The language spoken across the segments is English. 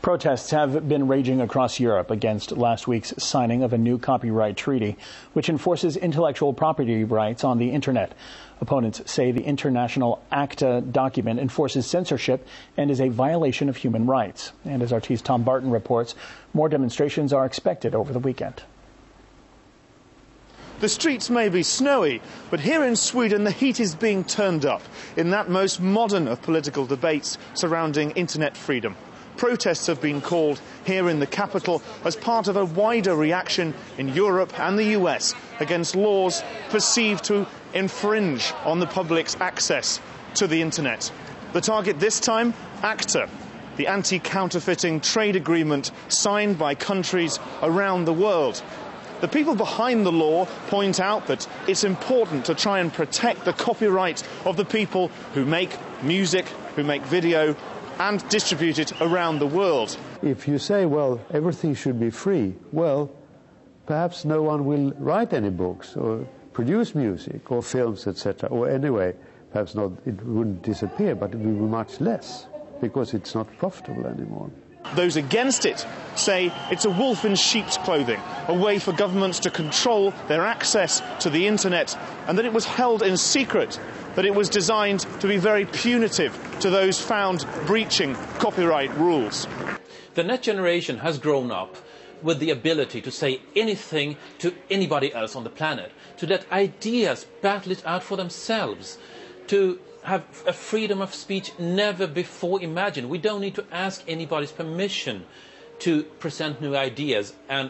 Protests have been raging across Europe against last week's signing of a new copyright treaty, which enforces intellectual property rights on the Internet. Opponents say the international ACTA document enforces censorship and is a violation of human rights. And as RT's Tom Barton reports, more demonstrations are expected over the weekend. The streets may be snowy, but here in Sweden the heat is being turned up in that most modern of political debates surrounding internet freedom. Protests have been called here in the capital as part of a wider reaction in Europe and the US against laws perceived to infringe on the public's access to the internet. The target this time, ACTA, the anti-counterfeiting trade agreement signed by countries around the world. The people behind the law point out that it's important to try and protect the copyright of the people who make music, who make video, and distribute it around the world. If you say, well, everything should be free, well, perhaps no one will write any books or produce music or films, etc. Or anyway, perhaps not, it wouldn't disappear, but it would be much less because it's not profitable anymore. Those against it say it's a wolf in sheep's clothing, a way for governments to control their access to the internet, and that it was held in secret, that it was designed to be very punitive to those found breaching copyright rules. The next generation has grown up with the ability to say anything to anybody else on the planet, to let ideas battle it out for themselves, to have a freedom of speech never before imagined. We don't need to ask anybody's permission to present new ideas, and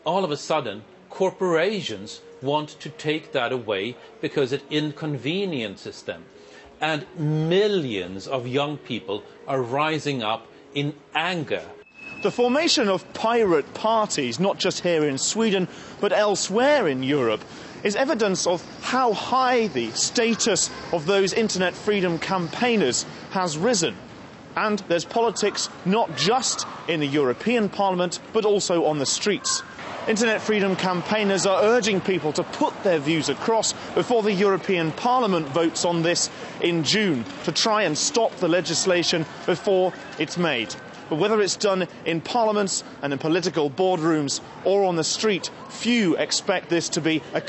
all of a sudden corporations want to take that away because it inconveniences them, and millions of young people are rising up in anger. The formation of pirate parties, not just here in Sweden but elsewhere in Europe, is evidence of how high the status of those internet freedom campaigners has risen. And there's politics not just in the European Parliament but also on the streets. Internet freedom campaigners are urging people to put their views across before the European Parliament votes on this in June, to try and stop the legislation before it's made. But whether it's done in parliaments and in political boardrooms or on the street, few expect this to be a